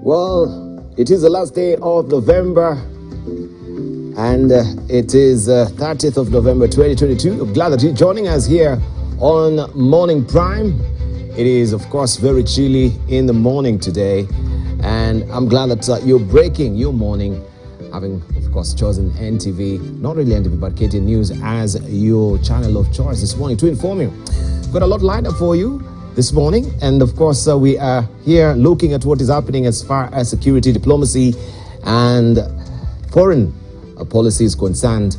Well, it is the last day of November, and it is 30th of November 2022. I'm glad that you're joining us here on Morning Prime. It is, of course, very chilly in the morning today, and I'm glad that you're breaking your morning, having, of course, chosen NTV, not really NTV, but KTN News as your channel of choice this morning to inform you. We've got a lot lined up for you this morning, and of course we are here looking at what is happening as far as security, diplomacy and foreign policy is concerned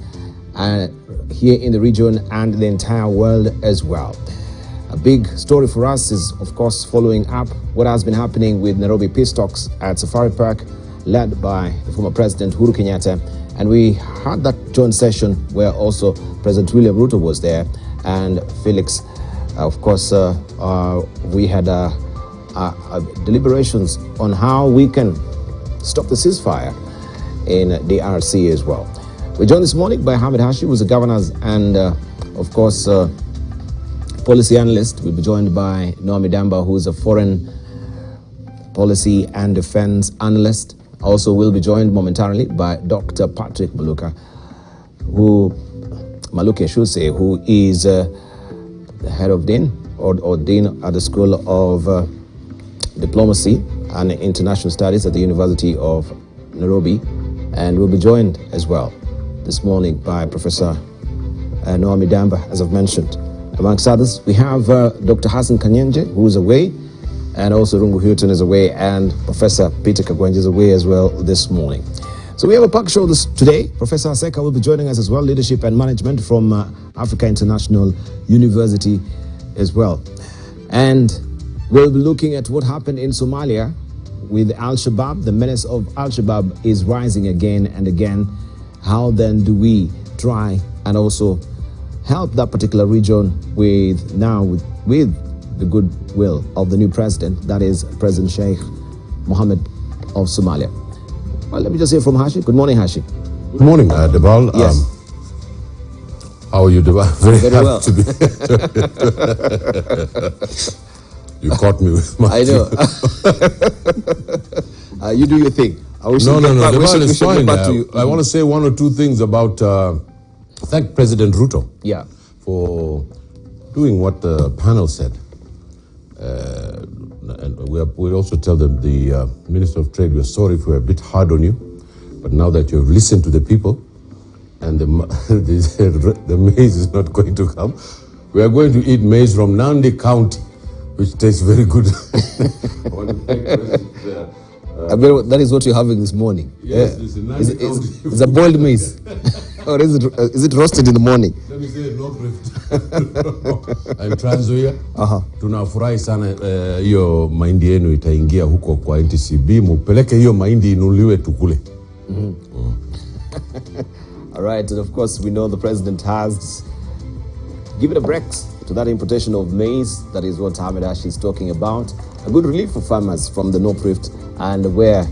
here in the region and the entire world as well. A big story for us is, of course, following up what has been happening with Nairobi peace talks at Safari Park, led by the former President Uhuru Kenyatta, and we had that joint session where also President William Ruto was there, and Felix. Of course, we had deliberations on how we can stop the ceasefire in the DRC as well. We're joined this morning by Hamid Hashi, who's the governor's and, of course, policy analyst. We'll be joined by Naomi Damba, who's a foreign policy and defense analyst. Also, we'll be joined momentarily by Dr. Patrick Maluka, who is the head of Dean or Dean at the School of Diplomacy and International Studies at the University of Nairobi, and we'll be joined as well this morning by Professor Naomi Damba, as I've mentioned. Amongst others, we have Dr. Hassan Kanyenje, who is away, and also Rungu Houghton is away, and Professor Peter Kagwenje is away as well this morning. So we have a packed show today. Professor Aseka will be joining us as well, leadership and management from Africa International University as well. And we'll be looking at what happened in Somalia with Al-Shabaab. The menace of Al-Shabaab is rising again and again. How then do we try and also help that particular region with the goodwill of the new president, that is President Sheikh Mohammed of Somalia? Well, let me just hear from Hashi. Good morning, Hashi. Good morning, Debal. Yes. How are you, Debal? Very well. To be. You caught me with my. I know. You do your thing. No, Debal is fine. I want to say one or two things about. Thank President Ruto. Yeah. For doing what the panel said. And we also tell them, the Minister of Trade, we're sorry if we're a bit hard on you, but now that you've listened to the people and the maize is not going to come, we are going to eat maize from Nandi County, which tastes very good. That is what you're having this morning. Yes, it's a Nandi County. It's a boiled maize. Or is it roasted in the morning? Let me say North Rift. I'm Trans Nzoia. Tunafurahi sana hiyo mahindi yenu itaingia huko kwa NTCB, mupeleke hiyo mahindi inuliwe tukule. All right, and of course we know the president has given a break to that importation of maize. That is what Hamid Ash is talking about. A good relief for farmers from the North Rift and where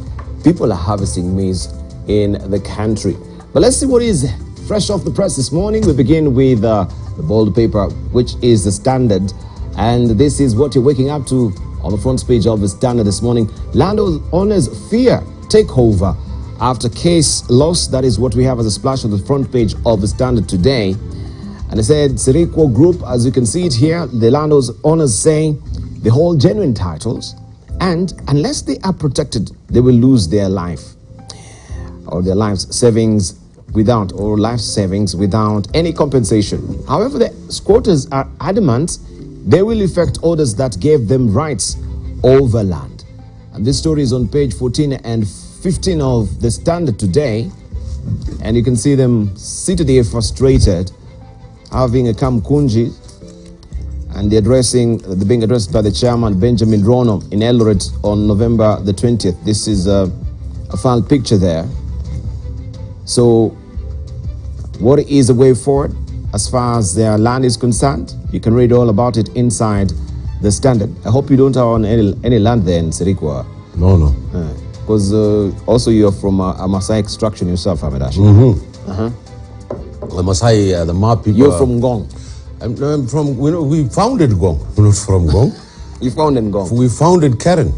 people are harvesting maize in the country. But let's see what is fresh off the press this morning. We begin with the bold paper, which is the Standard. And this is what you're waking up to on the front page of the Standard this morning. Landowners fear takeover after case loss. That is what we have as a splash on the front page of the Standard today. And it said, Serikwo Group, as you can see it here, the landowners saying they hold genuine titles, and unless they are protected, they will lose their life or their life savings without any compensation. However, the squatters are adamant they will effect orders that gave them rights over land. And this story is on page 14 and 15 of the Standard today. And you can see them seated here frustrated, having a kamkunji, and they're being addressed by the chairman, Benjamin Rono, in Eldoret on November the 20th. This is a final picture there. So what is the way forward as far as their land is concerned? You can read all about it inside the Standard. I hope you don't own any land there in Serikwa. No. Because also you're from a Maasai extraction yourself, Hamidash. The Maasai, the Ma people. You're from Gong. I'm from, we founded Gong. We're not from Gong. You founded Gong. We founded Karen.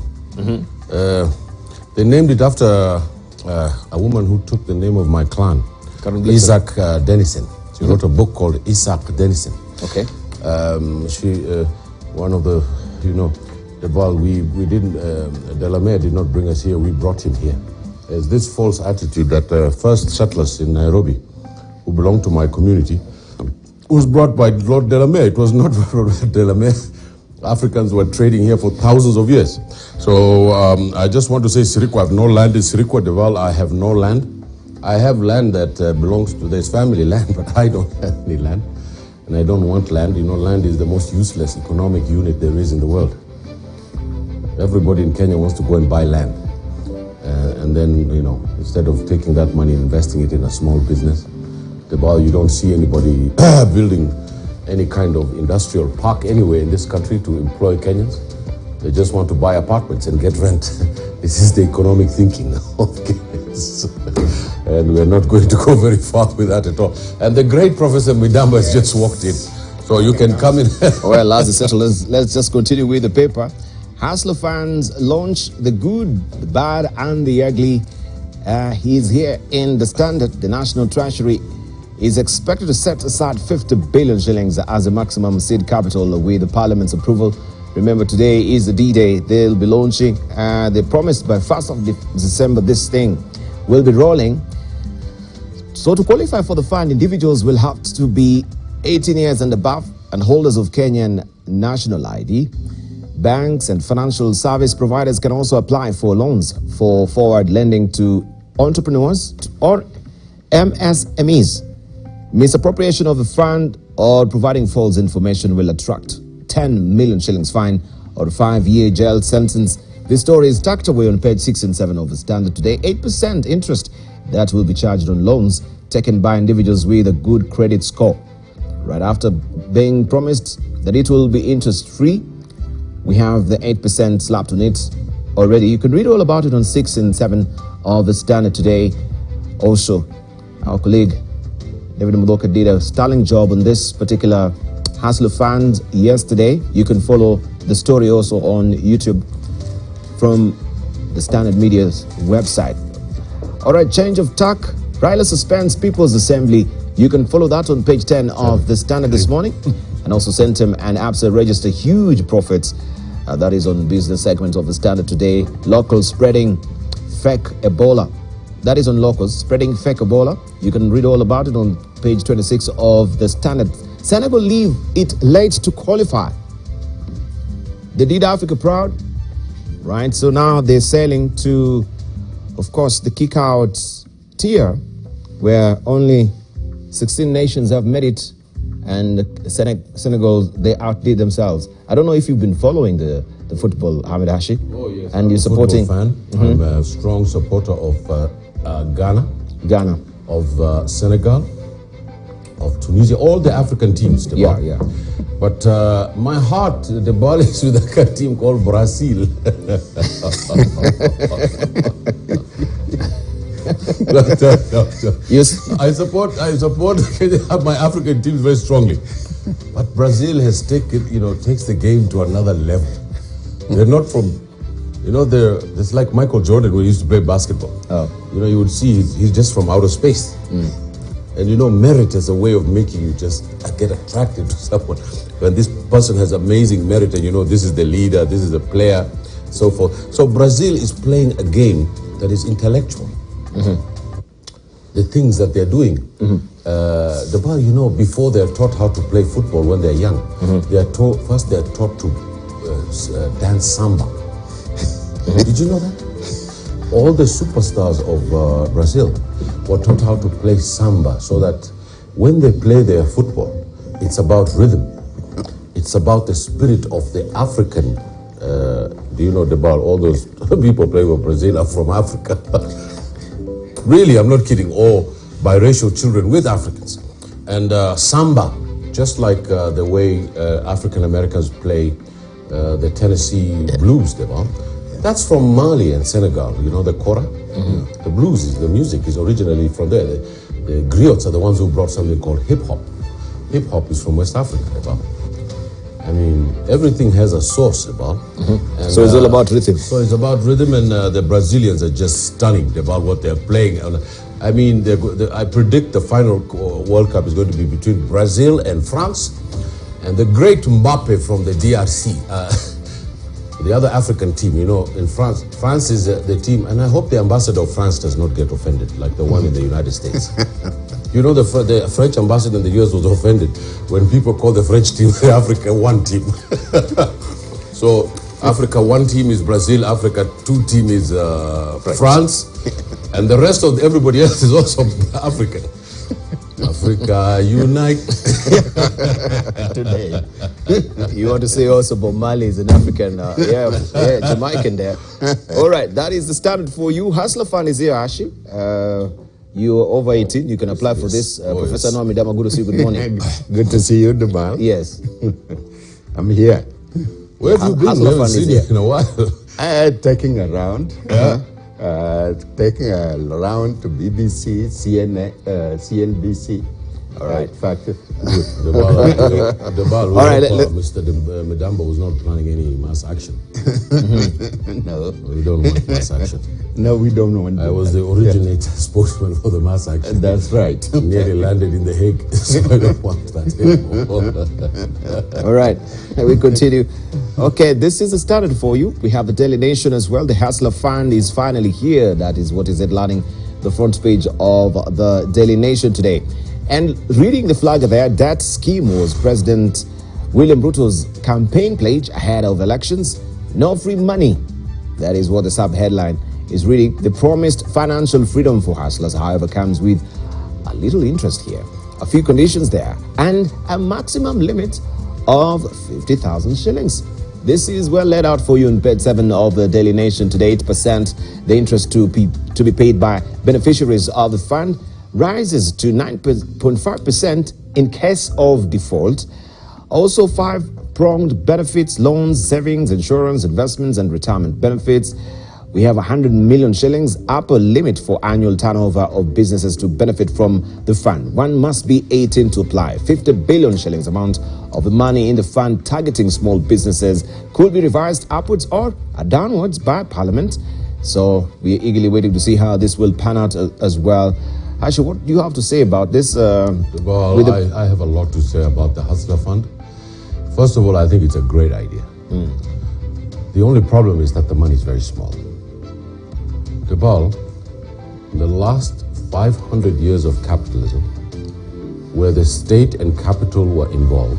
They named it after a woman who took the name of my clan, Isaac Denison. She wrote a book called Isaac Denison. Okay. One of the, the ball, we didn't, Delamere did not bring us here, we brought him here. There's this false attitude that first settlers in Nairobi, who belonged to my community, was brought by Lord Delamere. It was not Delamere. Africans were trading here for thousands of years. So I just want to say, Sirikwa, I have no land in Sirikwa Deval. I have no land. I have land that belongs to, there's family land, but I don't have any land. And I don't want land. Land is the most useless economic unit there is in the world. Everybody in Kenya wants to go and buy land. And then, instead of taking that money and investing it in a small business, you don't see anybody building any kind of industrial park anywhere in this country to employ Kenyans. They just want to buy apartments and get rent. This is the economic thinking of Kenyans. And we're not going to go very far with that at all. And the great Professor Midamba has just walked in. So you can come in. Well, as it's settled, let's just continue with the paper. Hustler fans launch the good, the bad, and the ugly. He's here in the Standard. The National Treasury is expected to set aside 50 billion shillings as a maximum seed capital with the Parliament's approval. Remember, today is the D-Day. They'll be launching. They promised by 1st of December this thing will be rolling. So to qualify for the fund, individuals will have to be 18 years and above and holders of Kenyan national ID. Banks and financial service providers can also apply for loans for forward lending to entrepreneurs or MSMEs. Misappropriation of the fund or providing false information will attract 10 million shillings fine or a 5-year jail sentence. This story is tucked away on page 6 and 7 of the Standard today. 8% interest that will be charged on loans taken by individuals with a good credit score. Right after being promised that it will be interest-free, we have the 8% slapped on it already. You can read all about it on 6 and 7 of the Standard today. Also, our colleague David Mudoka did a sterling job on this particular Hustler Fund yesterday. You can follow the story also on YouTube from the Standard Media's website. All right, change of tack. Raila suspends People's Assembly. You can follow that on page 10 of the Standard this morning. And also Centum and ABSA register huge profits. That is on business segment of the Standard today. Locals spreading fake Ebola. That is on locals spreading fake Ebola. You can read all about it on page 26 of the Standard. Senegal leave it late to qualify. They did Africa proud, right? So now they're sailing to, of course, the kick-out tier where only 16 nations have made it, and Senegal, they outdid themselves. I don't know if you've been following the football, Ahmed Hashi. Oh, yes. And you're supporting. Fan. I'm a strong supporter of Ghana, of Senegal, of Tunisia, all the African teams. Yeah. But my heart, the ball is with a team called Brazil. Yes. I support my African teams very strongly. But Brazil has takes the game to another level. They're not from, it's like Michael Jordan when he used to play basketball. Oh. You would see he's just from outer space. And merit is a way of making you just get attracted to someone. When this person has amazing merit and this is the leader, this is the player, so forth. So Brazil is playing a game that is intellectual. The things that they're doing. The ball, before they're taught how to play football when they're young, they're taught to dance samba. Did you know that? All the superstars of Brazil were taught how to play samba, so that when they play their football, it's about rhythm. It's about the spirit of the African. Do you know the ball? All those people playing for Brazil are from Africa. Really, I'm not kidding. Or biracial children with Africans. And samba, just like the way African Americans play the Tennessee blues, that's from Mali and Senegal. The kora, the blues, the music is originally from there. The griots are the ones who brought something called hip hop. Hip hop is from West Africa. I mean, everything has a source, about. Mm-hmm. So it's all about rhythm. So it's about rhythm, and the Brazilians are just stunning about what they're playing. I mean, I predict the final World Cup is going to be between Brazil and France, and the great Mbappe from the DRC. The other African team, you know, in France. France is the team, and I hope the ambassador of France does not get offended like the one in the United States. You know, the French ambassador in the US was offended when people call the French team the Africa 1 team. So Africa 1 team is Brazil, Africa 2 team is France, and the rest of everybody else is also African. Africa unite. Today. You want to say also Bob Marley is an African, Jamaican there. All right, that is the standard for you. Hustler Fund is here, Ashi. You're over 18. You can apply for this. Professor Noami Dama, good to see you. Good morning. Good to see you, Dumal. Yes. I'm here. Where have you been? Hustler Fund is here. In a while. Taking a round. Taking a round to BBC, CNN, CNBC. All right. Fact. The bar. All right. Mr. Medamba was not planning any mass action. No. We don't want mass action. No, we don't want I was the originator spokesman for the mass action. That's right. Nearly landed in The Hague, so I don't want that anymore. All right, we continue. Okay, this is a standard for you. We have the Daily Nation as well. The Hustler Fund is finally here. That is what is headlining the front page of the Daily Nation today. And reading the flag there, that scheme was President William Ruto's campaign pledge ahead of elections. No free money. That is what the sub-headline is reading. The promised financial freedom for hustlers, however, comes with a little interest here. A few conditions there and a maximum limit of 50,000 shillings. This is well laid out for you in page 7 of the Daily Nation today. 8% the interest to be paid by beneficiaries of the fund rises to 9.5% in case of default. Also 5-pronged benefits: loans, savings, insurance, investments, and retirement benefits. We have 100 million shillings upper limit for annual turnover of businesses to benefit from the fund. One must be 18 to apply. 50 billion shillings amount of the money in the fund targeting small businesses could be revised upwards or downwards by Parliament. So we are eagerly waiting to see how this will pan out as well. Actually, what do you have to say about this? Well, I have a lot to say about the Hustler Fund. First of all, I think it's a great idea. The only problem is that the money is very small. Debal, in the last 500 years of capitalism, where the state and capital were involved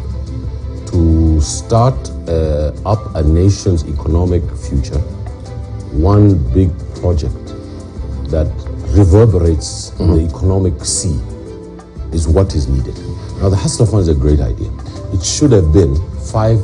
to start up a nation's economic future, one big project that reverberates in the economic sea is what is needed. Now, the Hustler Fund is a great idea. It should have been 5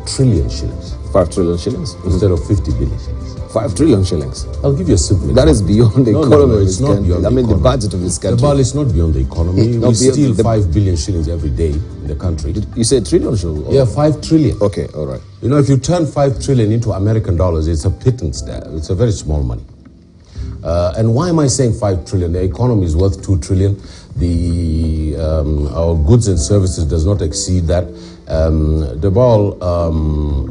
trillion shillings. 5 trillion shillings? Instead of 50 billion shillings. 5 trillion shillings. I'll give you a simple That is beyond the economy. it's not beyond the economy. the budget of this country. The ball is not beyond the economy. We steal 5 billion shillings every day in the country. You said trillion shillings? Yeah, 5 trillion. Okay, all right. You know, if you turn 5 trillion into American dollars, it's a pittance there. It's a very small money. And why am I saying 5 trillion? The economy is worth 2 trillion. Our goods and services does not exceed that. The ball,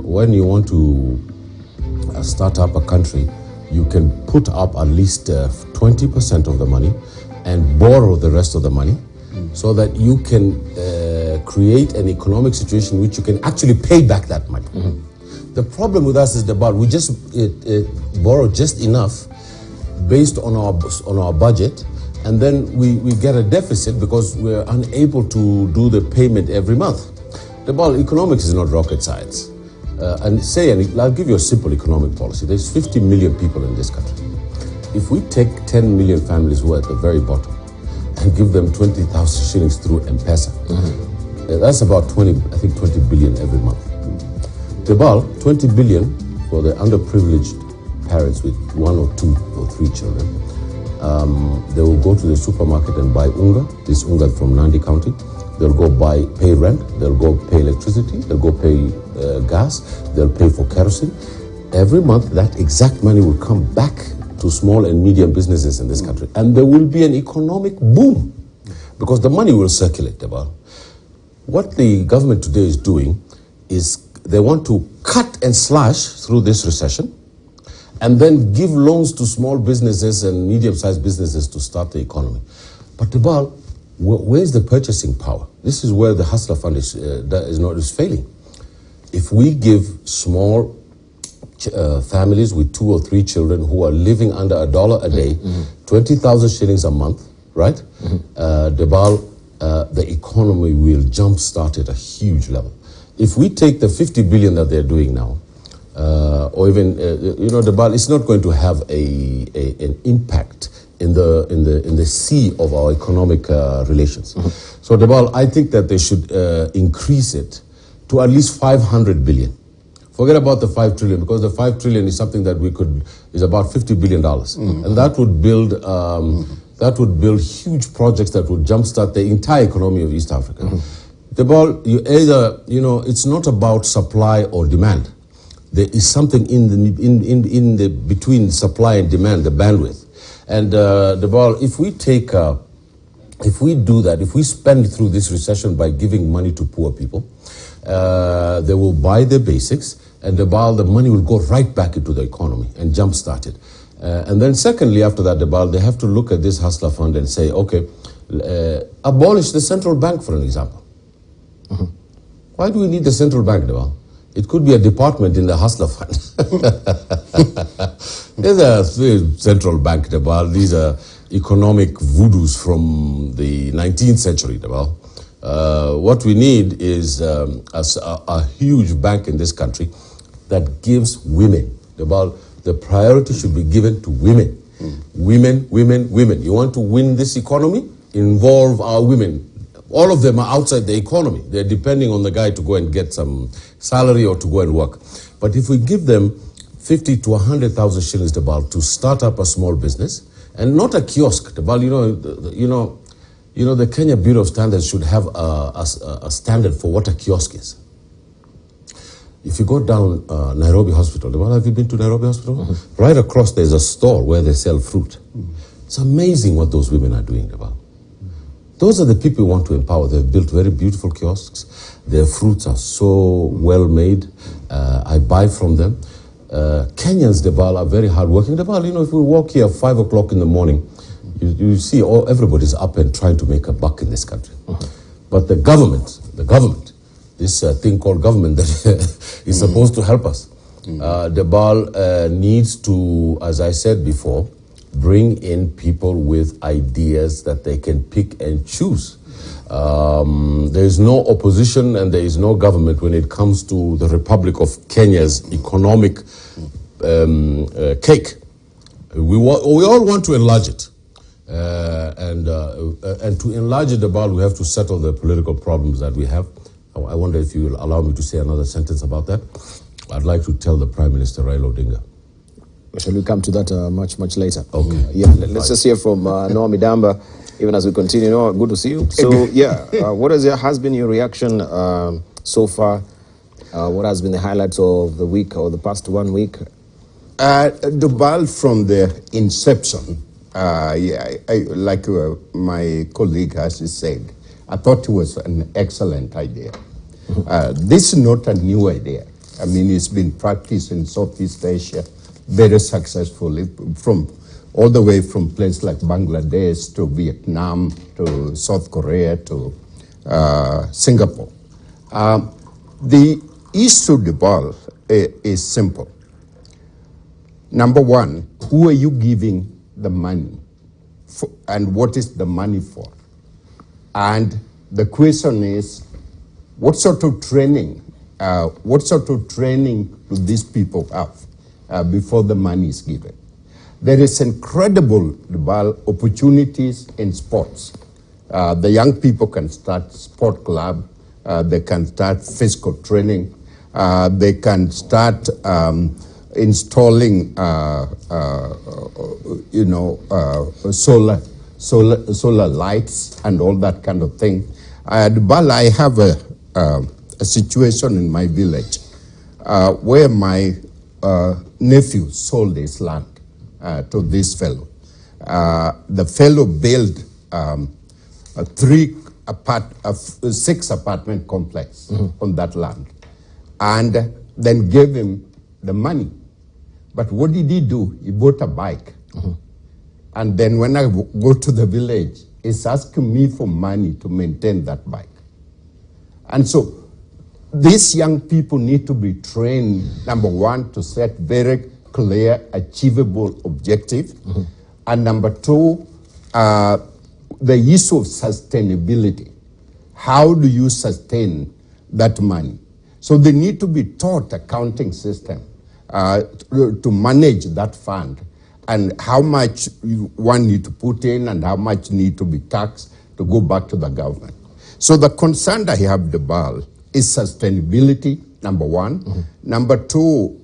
when you want to start up a country, you can put up at least 20% of the money and borrow the rest of the money so that you can create an economic situation which you can actually pay back that money. The problem with us is we just borrow just enough based on our budget, and then we get a deficit because we're unable to do the payment every month. Economics is not rocket science. I'll give you a simple economic policy. There's 50 million people in this country. If we take 10 million families who are at the very bottom and give them 20,000 shillings through M-Pesa, that's about 20 billion every month. 20 billion for the underprivileged parents with 1 or 2 or 3 children. They will go to the supermarket and buy unga, this unga from Nandi County. They'll go pay rent, they'll go pay electricity, they'll go pay gas, they'll pay for kerosene. Every month, that exact money will come back to small and medium businesses in this country. And there will be an economic boom because the money will circulate. What the government today is doing is they want to cut and slash through this recession and then give loans to small businesses and medium-sized businesses to start the economy. But Debal, where's the purchasing power? This is where the Hustler Fund is failing. If we give small families with 2 or 3 children who are living under $1 a day, 20,000 shillings a month, right? Debal, the economy will jumpstart at a huge level. If we take the 50 billion that they're doing now, or even Debal, it's not going to have an impact in the sea of our economic relations. So Debal, I think that they should increase it to at least 500 billion. Forget about the 5 trillion, because the 5 trillion is something that is about $50 billion. And that would build huge projects that would jumpstart the entire economy of East Africa. Debal, it's not about supply or demand. There is something in the between supply and demand, the bandwidth. And Debal, if we do that, if we spend through this recession by giving money to poor people, they will buy their basics, and the money will go right back into the economy and jumpstart it. And then secondly, after that, they have to look at this Hustler Fund and say, okay, abolish the central bank, for an example. Why do we need the central bank, Debal? It could be a department in the Hustler Fund. There's a central bank, Debal. These are economic voodoos from the 19th century, Debal. What we need is a huge bank in this country that gives women, Debal, the priority should be given to women. Women, women, women. You want to win this economy? Involve our women. All of them are outside the economy. They're depending on the guy to go and get some salary or to go and work. But if we give them 50 to 100,000 shillings, Debal, to start up a small business, and not a kiosk, Debal, the Kenya Bureau of Standards should have a standard for what a kiosk is. If you go down Nairobi Hospital, Debal, have you been to Nairobi Hospital? Right across there's a store where they sell fruit. It's amazing what those women are doing, Debal. Those are the people we want to empower. They've built very beautiful kiosks. Their fruits are so well made. I buy from them. Kenyans, Debal, are very hardworking. Debal, if we walk here at 5 o'clock in the morning, you see everybody's up and trying to make a buck in this country. But the government, this thing called government that is supposed to help us, Debal needs to, as I said before, bring in people with ideas that they can pick and choose. There is no opposition and there is no government when it comes to the Republic of Kenya's economic cake. We all want to enlarge it. And to enlarge it, Debal, we have to settle the political problems that we have. I wonder if you will allow me to say another sentence about that. I'd like to tell the Prime Minister Raila Odinga. Shall we come to that much later? Okay. Yeah, let's just hear from Naomi Damba, even as we continue. Noah, good to see you. So, what has been your reaction so far? What has been the highlights of the week or the past 1 week? Debal, from the inception, like my colleague has said, I thought it was an excellent idea. This is not a new idea. I mean, it's been practiced in Southeast Asia very successfully, from all the way from places like Bangladesh to Vietnam to South Korea to Singapore. The issue, Debal, is simple. Number one, who are you giving the money for, and what is the money for? And the question is, what sort of training do these people have before the money is given? There is incredible, Debal, opportunities in sports. The young people can start sport club, they can start physical training, they can start installing, solar lights and all that kind of thing. Debal, I have a situation in my village where my nephew sold his land to this fellow. The fellow built a 6 apartment complex on that land. and then gave him the money. But what did he do? He bought a bike. And then when I go to the village, he's asking me for money to maintain that bike. And so these young people need to be trained, number one, to set very clear, achievable objective. And number two, the issue of sustainability. How do you sustain that money? So they need to be taught accounting system to manage that fund, and how much one need to put in and how much need to be taxed to go back to the government. So the concern I have, Debal, is sustainability, number one. Number two,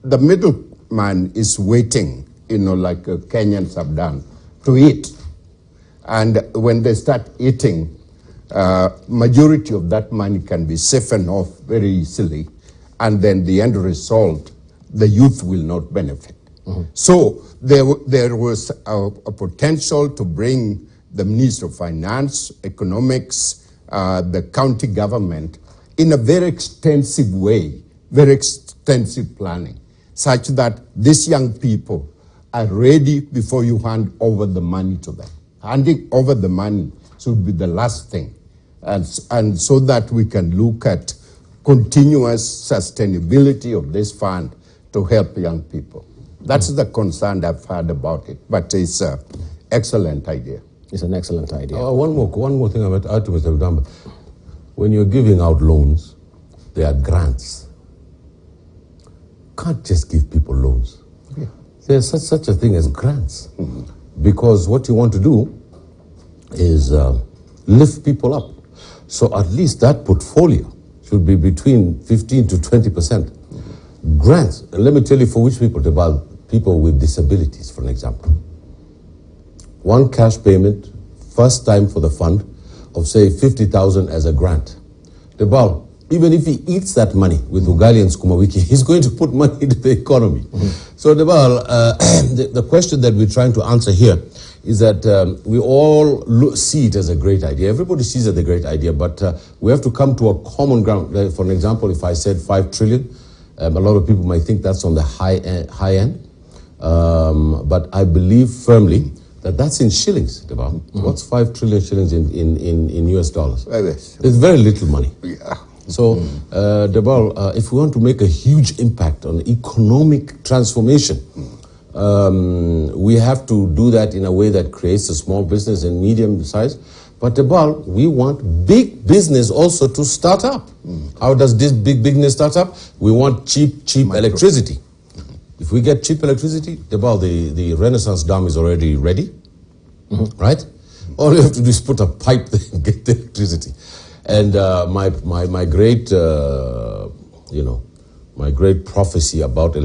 the middleman is waiting, like Kenyans have done, to eat. And when they start eating, majority of that money can be siphoned off very easily, and then the end result, the youth will not benefit. So there was a potential to bring the Minister of Finance, Economics, the county government in a very extensive way, very extensive planning, such that these young people are ready before you hand over the money to them. Handing over the money should be the last thing, and so that we can look at continuous sustainability of this fund to help young people. That's the concern I've had about it, but it's an excellent idea. It's an excellent idea. One more thing about add to Mr. Damba. When you're giving out loans, they are grants. Can't just give people loans. Yeah. There's such a thing as grants. Because what you want to do is lift people up. So at least that portfolio should be between 15 to 20%. Grants, and let me tell you for which people, about people with disabilities, for an example. One cash payment, first time for the fund, of say 50,000 as a grant. Debal, even if he eats that money with Ugali and Sukuma Wiki, he's going to put money into the economy. So Debal, the question that we're trying to answer here is that we all see it as a great idea. Everybody sees it as a great idea, but we have to come to a common ground. For an example, if I said 5 trillion, a lot of people might think that's on the high end, but I believe firmly that that's in shillings, Debal. What's 5 trillion shillings in US dollars? It's very little money. Yeah. So, Debal, if we want to make a huge impact on economic transformation, we have to do that in a way that creates a small business and medium size. But Debal, we want big business also to start up. How does this big business start up? We want cheap electricity. If we get cheap electricity, Debal, the Renaissance Dam is already ready, right? All you have to do is put a pipe there and get the electricity. And my great, my great prophecy about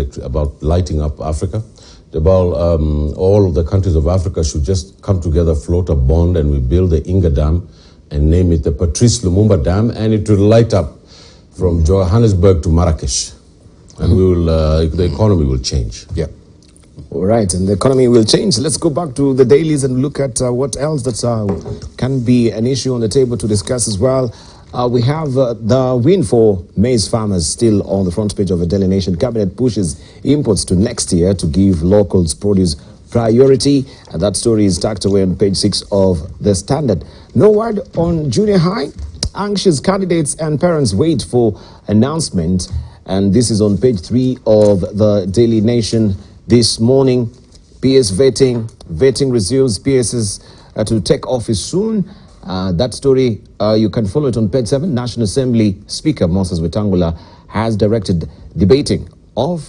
lighting up Africa, Debal, all the countries of Africa should just come together, float a bond, and we build the Inga Dam and name it the Patrice Lumumba Dam, and it will light up from Johannesburg to Marrakesh. And we will, the economy will change. Yeah. All right, and the economy will change. Let's go back to the dailies and look at what else that can be an issue on the table to discuss as well. We have the win for maize farmers still on the front page of the Daily Nation. Cabinet pushes imports to next year to give locals produce priority. And that story is tucked away on page 6 of The Standard. No word on junior high. Anxious candidates and parents wait for announcement. And this is on page 3 of the Daily Nation this morning. PS vetting resumes. PS is to take office soon. That story, you can follow it on page 7. National Assembly Speaker Moses Wetangula has directed debating of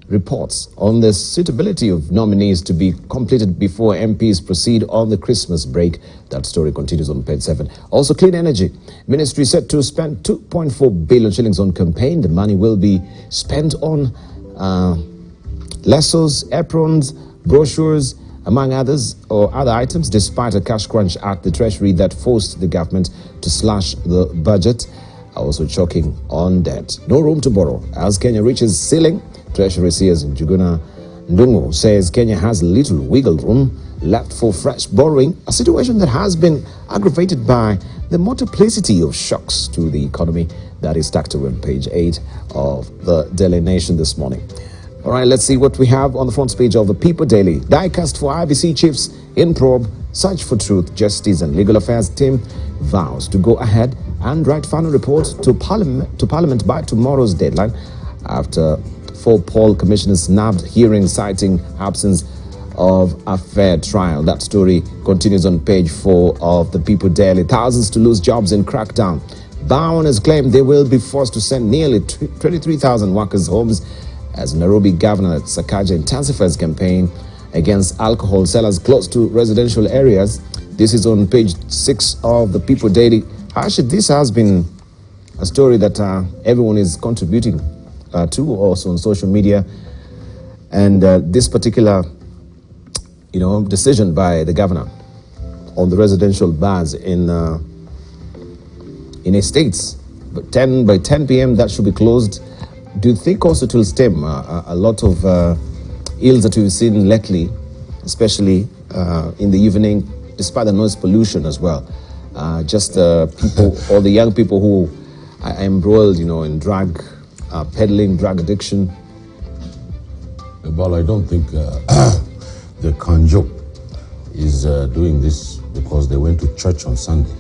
reports on the suitability of nominees to be completed before MPs proceed on the Christmas break. That story continues on page 7. Also, clean energy. Ministry set to spend 2.4 billion shillings on campaign. The money will be spent on lassos, aprons, brochures, among others, or other items, despite a cash crunch at the Treasury that forced the government to slash the budget. Also choking on debt. No room to borrow. As Kenya reaches ceiling, Treasury sees Njuguna Ndungu says Kenya has little wiggle room left for fresh borrowing, a situation that has been aggravated by the multiplicity of shocks to the economy that is stacked on page 8 of the Daily Nation this morning. All right, let's see what we have on the front page of the People Daily. Diecast for IBC chiefs in probe, search for truth, justice and legal affairs team vows to go ahead and write final report to Parliament by tomorrow's deadline after 4 poll commissioners nabbed hearing citing absence of a fair trial. That story continues on page 4 of the People Daily. Thousands to lose jobs in crackdown. Bowen has claimed they will be forced to send nearly 23,000 workers homes as Nairobi Governor Sakaja intensifies campaign against alcohol sellers close to residential areas. This is on page 6 of the People Daily. Actually, this has been a story that everyone is contributing to, also on social media. And this particular, decision by the governor on the residential bars in estates, but by 10 p.m. that should be closed. Do you think also it will stem a lot of ills that we've seen lately, especially in the evening, despite the noise pollution as well? Just people or the young people who are embroiled, in drug peddling, drug addiction. Well, I don't think the Kanjo is doing this because they went to church on Sunday.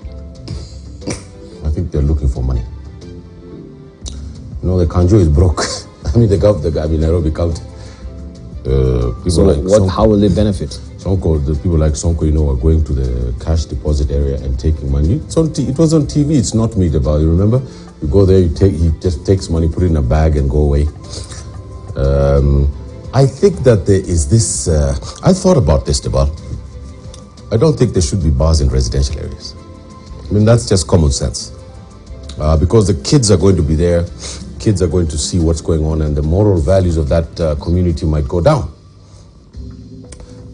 I think they're looking for money. The Kanjo is broke. Nairobi County. How will they benefit? The people like Sonko, are going to the cash deposit area and taking money. It was on TV. It's not me, Debal. You remember? You go there, he just takes money, put it in a bag, and go away. I think that there is this. I thought about this, Debal. I don't think there should be bars in residential areas. That's just common sense. Because the kids are going to be there, kids are going to see what's going on, and the moral values of that community might go down.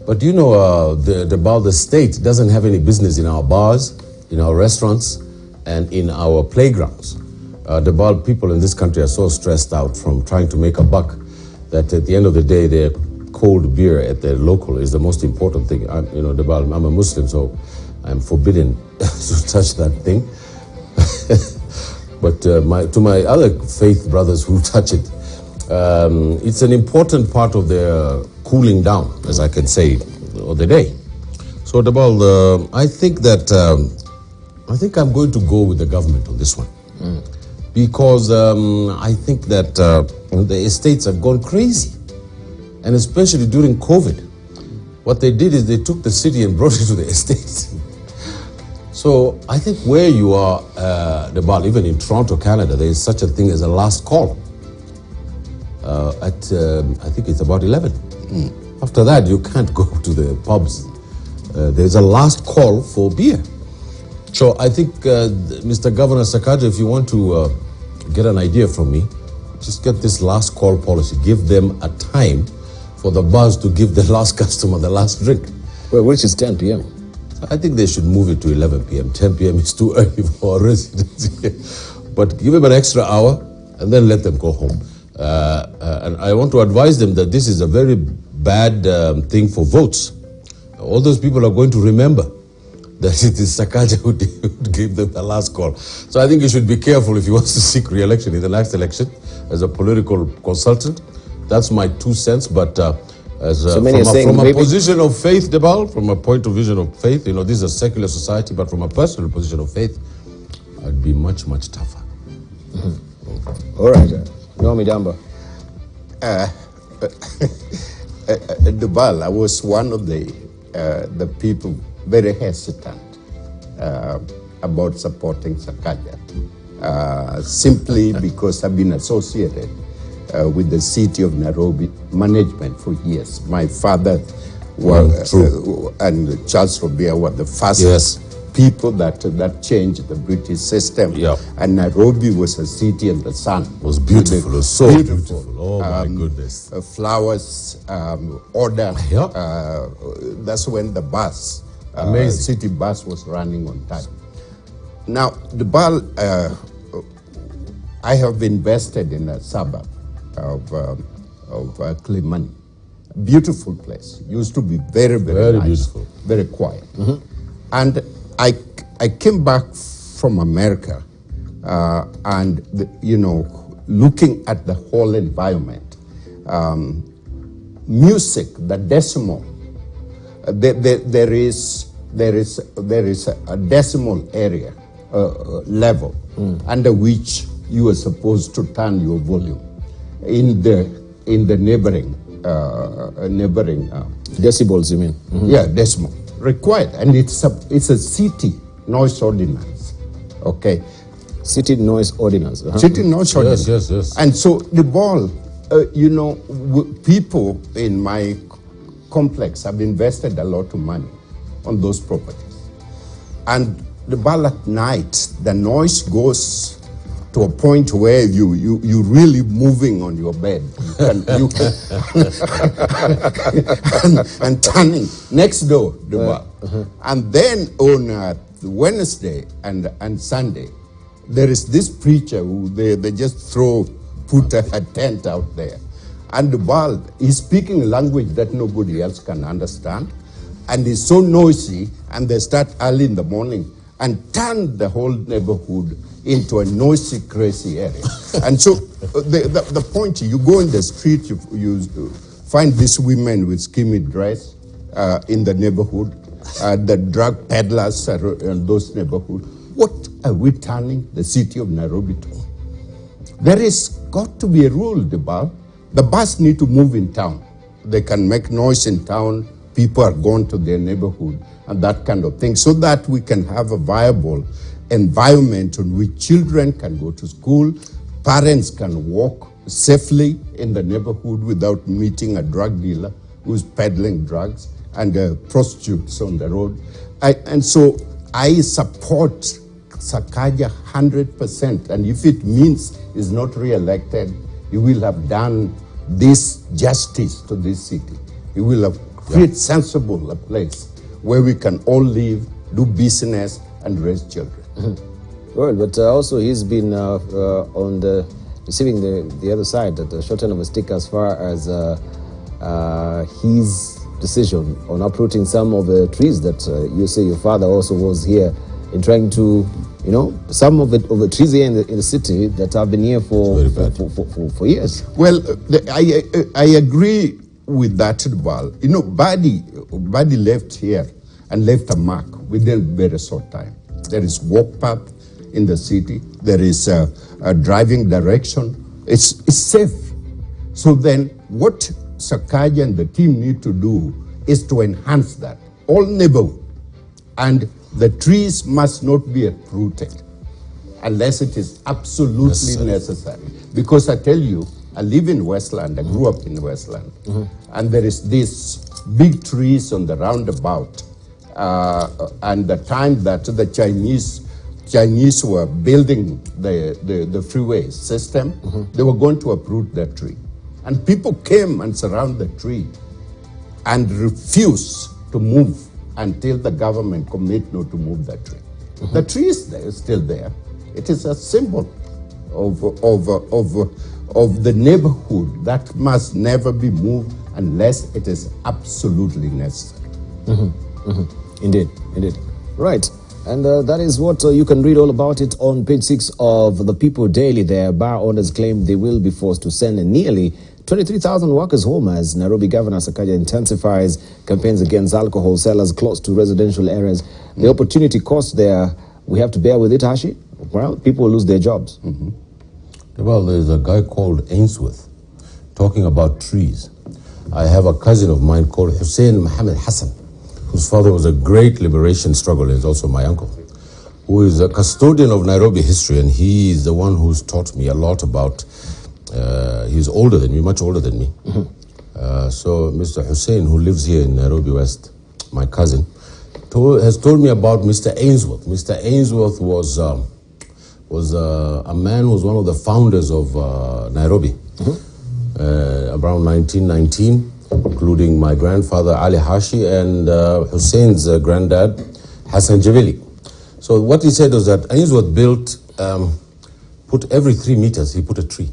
But the state doesn't have any business in our bars, in our restaurants, and in our playgrounds. The people in this country are so stressed out from trying to make a buck that at the end of the day, their cold beer at their local is the most important thing. I'm a Muslim, so I'm forbidden to touch that thing. But to my other faith brothers who touch it, it's an important part of their cooling down, as I can say, of the day. So, I think I'm going to go with the government on this one. Because I think that the estates have gone crazy. And especially during COVID. What they did is they took the city and brought it to the estates. So I think where you are, even in Toronto, Canada, there is such a thing as a last call. I think it's about 11. After that, you can't go to the pubs. There's a last call for beer. So I think, Mr. Governor Sakaja, if you want to get an idea from me, just get this last call policy. Give them a time for the bars to give the last customer the last drink. Well, which is 10 p.m. I think they should move it to 11 p.m. 10 p.m. is too early for residents here. But give them an extra hour and then let them go home. And I want to advise them that this is a very bad thing for votes. All those people are going to remember that it is Sakaja who gave them the last call. So I think you should be careful if you want to seek re-election in the next election as a political consultant. That's my 2 cents, but from a position of faith, Debal, from a point of vision of faith, this is a secular society, but from a personal position of faith, I'd be much, much tougher. All right. Naomi Damba. Debal, I was one of the people very hesitant about supporting Sakaja, simply because I've been associated with the city of Nairobi management for years. My father and Charles Robia were the first people that changed the British system. And Nairobi was a city in the sun. It was beautiful. It was so beautiful. Oh my goodness. Flowers, order. That's when the bus, city bus, was running on time. Now, I have invested in a suburb of Climani, beautiful place. Used to be very, very nice, beautiful, very quiet. And I came back from America, and looking at the whole environment, music, the decimal. There is a decimal area level under which you are supposed to turn your volume in the neighboring decibels, you mean? Yeah, decimal required, and it's a city noise ordinance. Okay, city noise ordinance. City noise ordinance. Yes. And so the ball, people in my complex have invested a lot of money on those properties, and the ball at night, the noise goes to a point where you really moving on your bed. You can and turning next door the bar. And then on Wednesday and Sunday, there is this preacher who they just put a tent out there. And the bar is speaking a language that nobody else can understand. And it's so noisy, and they start early in the morning and turn the whole neighborhood into a noisy, crazy area. And so the point, you go in the street, you find these women with skimpy dress in the neighborhood, the drug peddlers are in those neighborhoods. What are we turning the city of Nairobi to? There is got to be a rule, the bus need to move in town. They can make noise in town, people are going to their neighborhood, and that kind of thing, so that we can have a viable environment in which children can go to school, parents can walk safely in the neighborhood without meeting a drug dealer who's peddling drugs and prostitutes on the road. And so I support Sakaja 100%, and if it means he's not re-elected, he will have done this justice to this city. He will have created sensible a place where we can all live, do business, and raise children. Well, but also he's been on the receiving the other side, at the short end of a stick, as far as his decision on uprooting some of the trees that you say your father also was here in trying to, some of the trees here in the city that have been here for years. Well, I agree with that, Bal. Badi left here and left a mark within a very short time. There is walk path in the city. There is a driving direction. It's safe. So then what Sakaja and the team need to do is to enhance that. All neighborhood. And the trees must not be uprooted unless it is absolutely necessary. Because I tell you, I live in Westland. I grew up in Westland. And there is these big trees on the roundabout. And the time that the Chinese were building the freeway system, they were going to uproot that tree. And people came and surrounded the tree and refused to move until the government commit not to move that tree. The tree is there, still there. It is a symbol of the neighborhood that must never be moved unless it is absolutely necessary. Indeed. Right. And that is what you can read all about it on page 6 of the People Daily there. Bar owners claim they will be forced to send nearly 23,000 workers home as Nairobi Governor Sakaja intensifies campaigns against alcohol sellers close to residential areas. The opportunity cost there, we have to bear with it, Hashi. Well, people will lose their jobs. Well, there's a guy called Ainsworth talking about trees. I have a cousin of mine called Hussein Mohammed Hassan, whose father was a great liberation struggle, and is also my uncle, who is a custodian of Nairobi history, and he is the one who's taught me a lot about, he's older than me, much older than me. So Mr. Hussein, who lives here in Nairobi West, my cousin, has told me about Mr. Ainsworth. Mr. Ainsworth was a man who was one of the founders of Nairobi, around 1919, including my grandfather Ali Hashi and Hussein's granddad Hassan Jabili. So what he said was that Ainsworth built, put every 3 meters, he put a tree.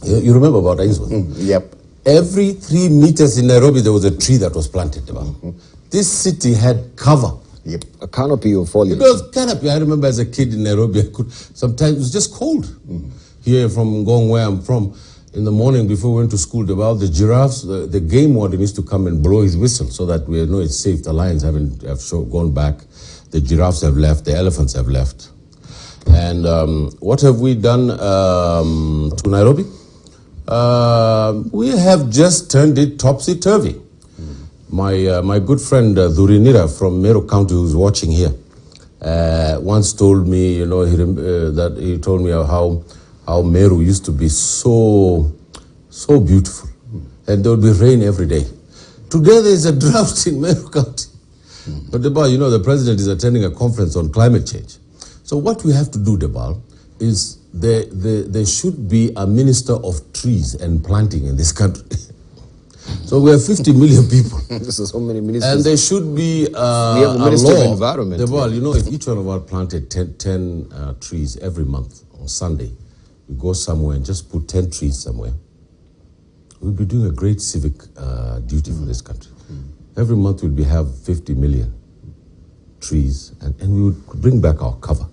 You remember about Ainsworth? Yep. Every 3 meters in Nairobi, there was a tree that was planted. This city had cover. Yep. A canopy of foliage. It was canopy. I remember as a kid in Nairobi, sometimes it was just cold. Here from Ngong, where I'm from, in the morning before we went to school, the giraffes, the game warden used to come and blow his whistle so that we know it's safe. The lions have gone back. The giraffes have left. The elephants have left. And what have we done to Nairobi? We have just turned it topsy-turvy. My good friend Dhurinira from Meru County, who's watching here, once told me, that he told me how Meru used to be so beautiful, and there would be rain every day. Today there is a drought in Meru County. But Debal, the president is attending a conference on climate change. So what we have to do, Debal, is there should be a minister of trees and planting in this country. So we have 50 million people. This is so many ministers. And there should be we have a minister of environment. Debal, if each one of us planted 10 trees every month on Sunday, we go somewhere and just put 10 trees somewhere, we'll be doing a great civic duty for this country. Every month we'll have 50 million trees, and we would bring back our cover.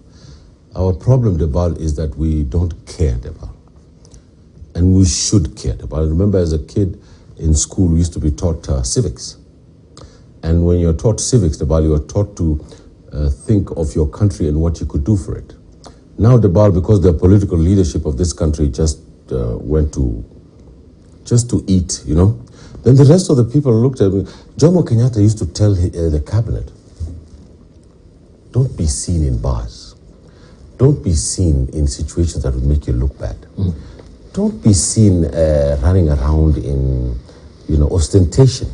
Our problem, Debal, is that we don't care, Debal. And we should care, Debal. I remember as a kid in school, we used to be taught civics. And when you're taught civics, Debal, you are taught to think of your country and what you could do for it. Now, Debal, because the political leadership of this country just went to eat, then the rest of the people looked at me. Jomo Kenyatta used to tell the cabinet, don't be seen in bars. Don't be seen in situations that would make you look bad. Don't be seen running around in, ostentation.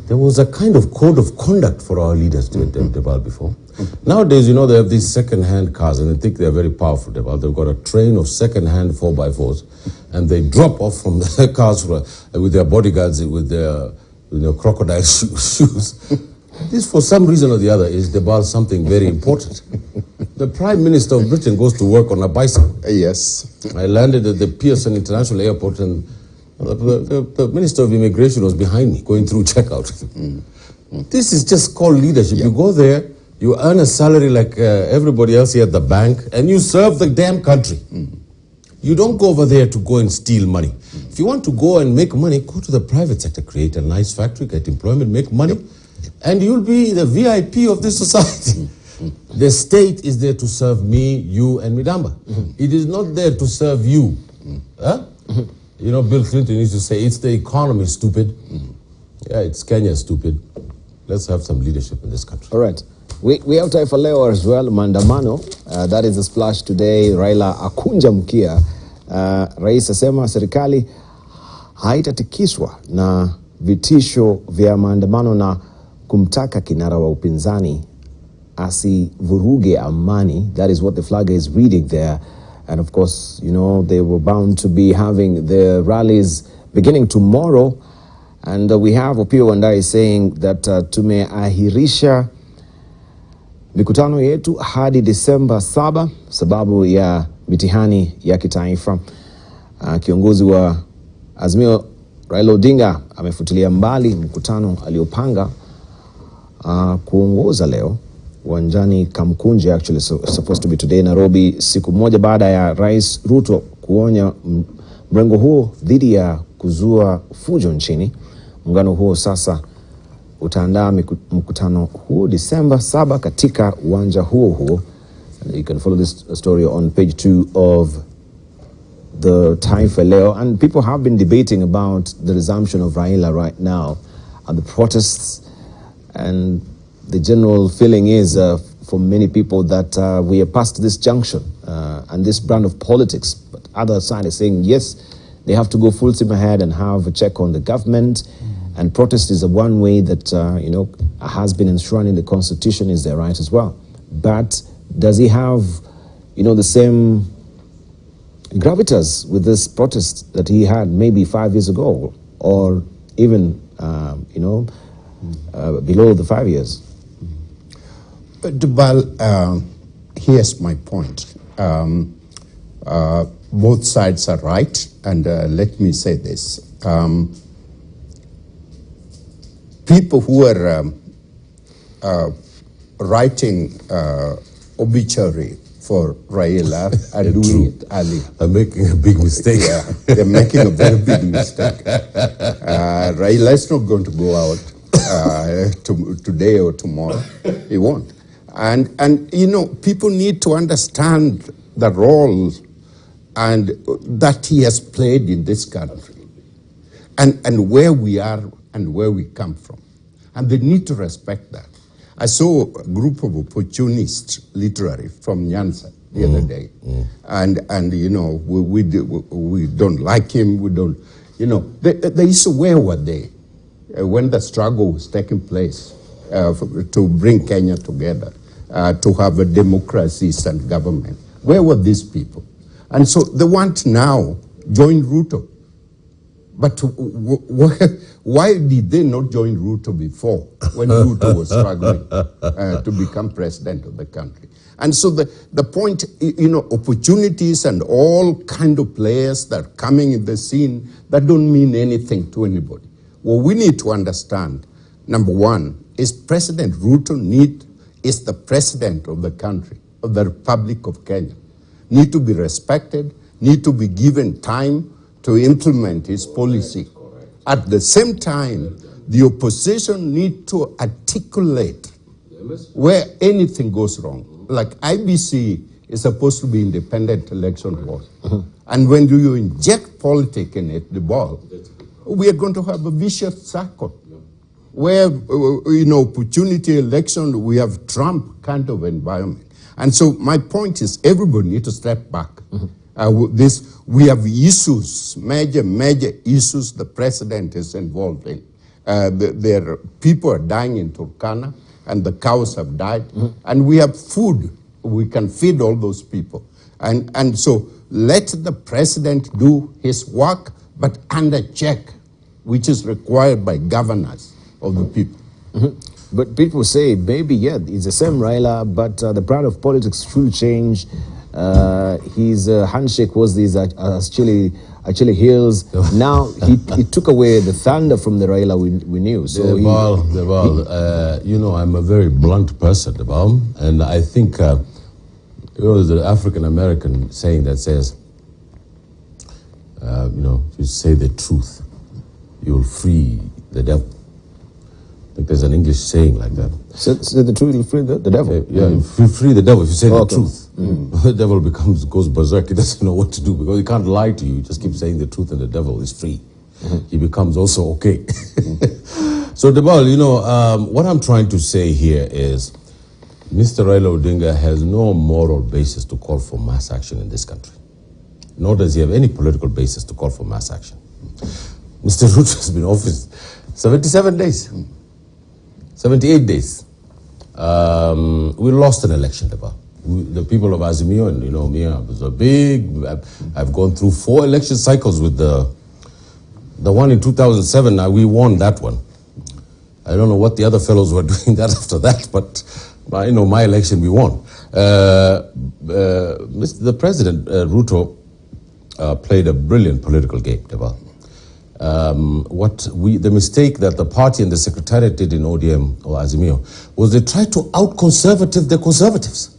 There was a kind of code of conduct for our leaders, Debal, before. Nowadays, they have these second-hand cars, and they think they're very powerful, Debal. They've got a train of second-hand 4x4s, and they drop off from the cars with their bodyguards, with their crocodile shoes. This, for some reason or the other, is Debal something very important. The Prime Minister of Britain goes to work on a bicycle. Yes. I landed at the Pearson International Airport, and the Minister of Immigration was behind me, going through checkout. This is just called leadership. You go there, you earn a salary like everybody else here at the bank, and you serve the damn country. You don't go over there to go and steal money. If you want to go and make money, go to the private sector, create a nice factory, get employment, make money, and you'll be the VIP of this society. The state is there to serve me, you, and Midamba. It is not there to serve you. Bill Clinton used to say, it's the economy, stupid. Yeah, it's Kenya, stupid. Let's have some leadership in this country. All right. We have time for leo as well, maandamano. That is the splash today. Raila akunja mkia. Rais asema serikali haitatikiswa na vitisho vya maandamano na kumtaka kinara wa upinzani asivuruge amani. That is what the flag is reading there. And of course, they were bound to be having the rallies beginning tomorrow. And we have Opiyo Wandayi saying that tumeahirisha mikutano yetu hadi Disemba 7 sababu ya mitihani ya kitaifa. Kiongozi wa Azimio Raila Odinga amefutilia mbali mkutano aliopanga kuongoza leo uwanjani Kamkunji, actually supposed to be today Nairobi, siku moja baada ya Rais Ruto kuonya mrengo huo dhidi ya kuzua fujo nchini. Muungano huo sasa utaandaa mkutano huo Disemba 7 katika uwanja huo. You can follow this story on page 2 of the Taifa Leo. And people have been debating about the resumption of Raila right now and the protests. And the general feeling is for many people that we are past this junction and this brand of politics. But other side is saying, yes, they have to go full steam ahead and have a check on the government. And protest is one way that, has been enshrined in the Constitution, is their right as well. But does he have, the same gravitas with this protest that he had maybe 5 years ago, or even, below the 5 years? Dubal, here's my point. Both sides are right, and let me say this. people who are writing obituary for Raila are doing it early. I'm making a big mistake. Yeah, they're making a very big mistake. Raila is not going to go out today or tomorrow. He won't. And you know, people need to understand the role and that he has played in this country, and where we are and where we come from, and they need to respect that. I saw a group of opportunists, literally, from Nyanza the other day, and you know, we don't like him. We don't, you know, the issue, where were they when the struggle was taking place to bring Kenya together, to have a democracy and government? Where were these people? And so they want now join Ruto. But why did they not join Ruto before, when Ruto was struggling to become president of the country? And so the point, you know, opportunities and all kind of players that are coming in the scene that don't mean anything to anybody. What we need to understand, number one, is President Ruto is the president of the country, of the Republic of Kenya. Need to be respected, need to be given time to implement his policy. At the same time, the opposition need to articulate where anything goes wrong. Like IBC is supposed to be independent election board. And when you inject politics in it, the ball, we are going to have a vicious circle where, you know, opportunity election, we have Trump kind of environment. And so my point is, everybody needs to step back. We have issues, major issues the president is involved in. People are dying in Turkana, and the cows have died, and we have food. We can feed all those people. And so let the president do his work, but under check, which is required by governors of the people. But people say, maybe, yeah, it's the same Raila, but the brand of politics should change. His handshake was these actually heals. Now he took away the thunder from the Raila we knew. So you know, I'm a very blunt person, and I think you know, there's an African American saying that says, you know, if you say the truth, you'll free the devil. I think there's an English saying like that. Say the truth, you'll free the devil. Yeah, if you free the devil, if you say the truth, the devil goes berserk. He doesn't know what to do because he can't lie to you. You just keep saying the truth and the devil is free. He becomes also okay. So, Debal, you know, what I'm trying to say here is Mr. Raila Odinga has no moral basis to call for mass action in this country. Nor does he have any political basis to call for mass action. Mr. Ruto has been in office 77 days. 78 days. We lost an election, the people of Azimio, and you know me, I was a big, I've gone through 4 election cycles with the one in 2007, we won that one. I don't know what the other fellows were doing that after that, but you know, my election we won. The President, Ruto, played a brilliant political game, the mistake that the party and the secretariat did in ODM or Azimio was they tried to out-conservative the conservatives.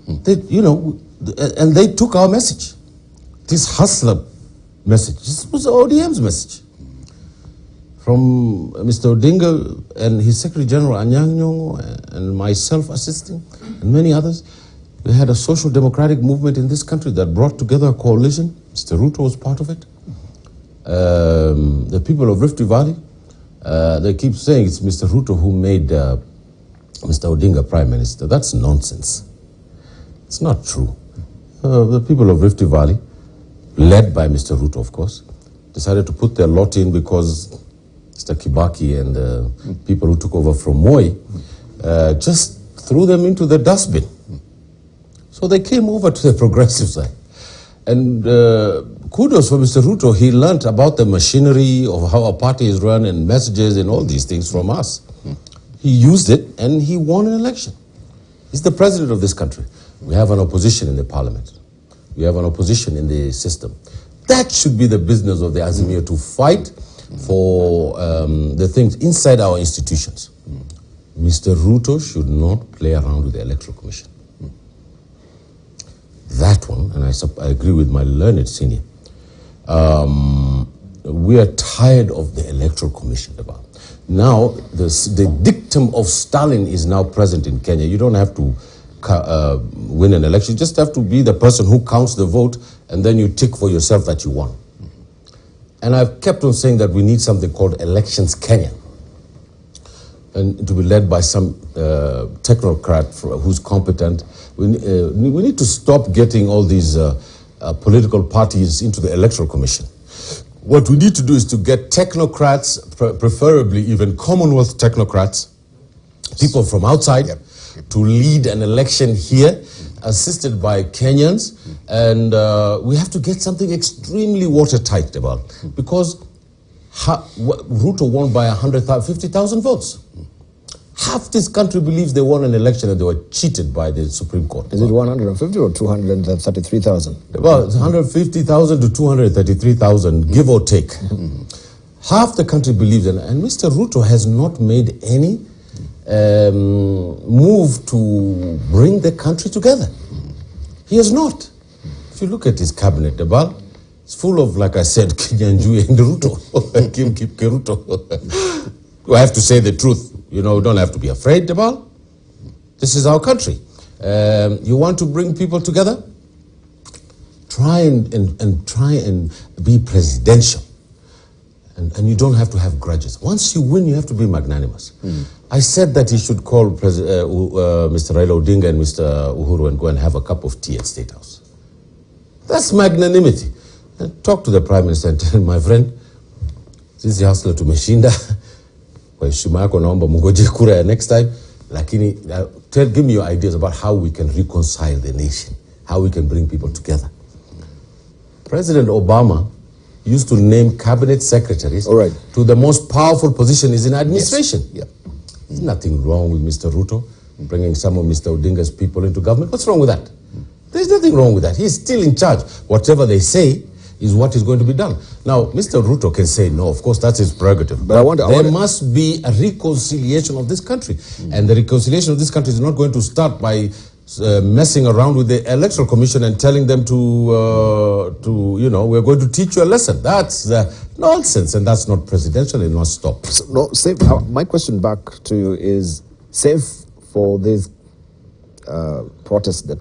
They, you know, and they took our message. This hustler message, this was ODM's message. From Mr. Odinga and his Secretary General Anyang' Nyong'o and myself assisting, and many others, we had a social democratic movement in this country that brought together a coalition. Mr. Ruto was part of it. The people of Rift Valley, they keep saying it's Mr. Ruto who made Mr. Odinga Prime Minister. That's nonsense. It's not true. The people of Rift Valley, led by Mr. Ruto, of course, decided to put their lot in because Mr. Kibaki and the people who took over from Moi just threw them into the dustbin. So they came over to the progressive side. And kudos for Mr. Ruto, he learned about the machinery of how a party is run and messages and all these things from us. He used it and he won an election. He's the president of this country. We have an opposition in the parliament. We have an opposition in the system. That should be the business of the Azimio, to fight for the things inside our institutions. Mr. Ruto should not play around with the Electoral Commission. That one, and I agree with my learned senior, we are tired of the Electoral Commission. Now, the dictum of Stalin is now present in Kenya. You don't have to win an election. You just have to be the person who counts the vote, and then you tick for yourself that you won. And I've kept on saying that we need something called Elections Kenya, and to be led by some technocrat who's competent. We need to stop getting all these political parties into the Electoral Commission. What we need to do is to get technocrats, preferably even Commonwealth technocrats, people from outside, to lead an election here, assisted by Kenyans, and we have to get something extremely watertight because Ruto won by 50,000 votes. Half this country believes they won an election and they were cheated by the Supreme Court. Is it 150 or 233,000? Well, it's 150,000 to 233,000, give or take. Half the country believes in it. And Mr. Ruto has not made any move to bring the country together. He has not. If you look at his cabinet, it's full of, like I said, Kinyanjui and Ruto. Kim Keruto. I have to say the truth. You know, you don't have to be afraid about. This is our country. You want to bring people together? Try and be presidential. And you don't have to have grudges. Once you win, you have to be magnanimous. I said that he should call Mr. Raila Odinga and Mr. Uhuru and go and have a cup of tea at State House. That's magnanimity. And talk to the Prime Minister and tell him, my friend, sisi hustler tumeshinda. Kwa heshima yako naomba mungoje kura ya next time. Lakini give me your ideas about how we can reconcile the nation, how we can bring people together. President Obama used to name cabinet secretaries to the most powerful positions in administration. Yes. There's nothing wrong with Mr. Ruto bringing some of Mr. Odinga's people into government. What's wrong with that? There's nothing wrong with that. He's still in charge. Whatever they say is what is going to be done. Now, Mr. Ruto can say no. Of course, that's his prerogative. But there must be a reconciliation of this country. And the reconciliation of this country is not going to start by messing around with the Electoral Commission and telling them to we're going to teach you a lesson. That's nonsense, and that's not presidential. It must stop. So, my question back to you is, save for this protest that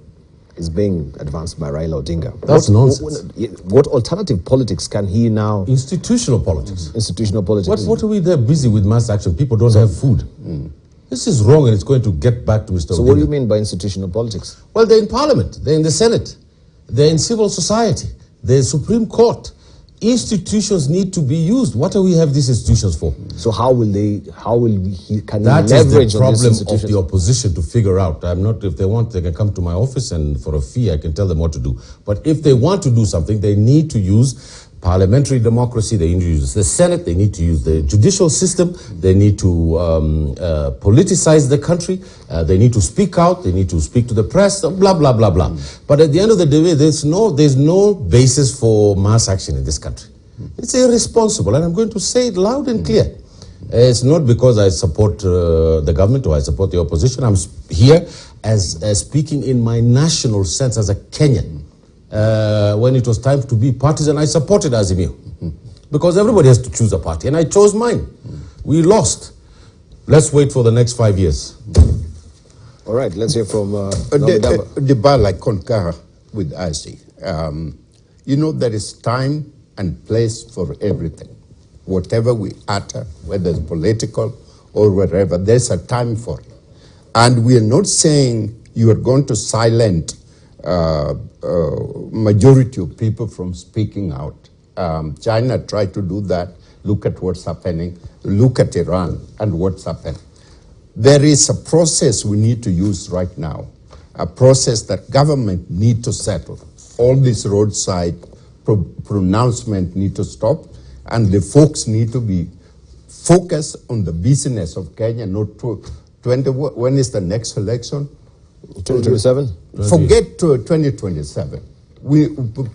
is being advanced by Raila Odinga. That's nonsense. What alternative politics can he now... Institutional politics. Institutional politics. What are we there busy with mass action? People don't have food. This is wrong, and it's going to get back to Mr. So Odinga. What do you mean by institutional politics? Well, they're in Parliament, they're in the Senate, they're in civil society, they're Supreme Court. Institutions need to be used. What do we have these institutions for? So can he that leverage is the on these problem institutions? of the opposition to figure out. If they want, they can come to my office, and for a fee I can tell them what to do. But if they want to do something, they need to use parliamentary democracy, they need to use the Senate, they need to use the judicial system, they need to politicize the country, they need to speak out, they need to speak to the press, blah, blah, blah, blah. But at the end of the day, there's no basis for mass action in this country. It's irresponsible, and I'm going to say it loud and clear. It's not because I support the government or I support the opposition. I'm here as speaking in my national sense as a Kenyan. When it was time to be partisan, I supported Azimio. Because everybody has to choose a party, and I chose mine. We lost. Let's wait for the next 5 years. All right, let's hear from... Debal, I concur with Asi. There is time and place for everything. Whatever we utter, whether it's political or wherever, there's a time for it. And we are not saying you are going to silence majority of people from speaking out. China tried to do that. Look at what's happening. Look at Iran and what's happening. There is a process we need to use right now, a process that government need to settle. All this roadside pronouncement need to stop, and the folks need to be focused on the business of Kenya, not when is the next election? 2027? Forget 2027.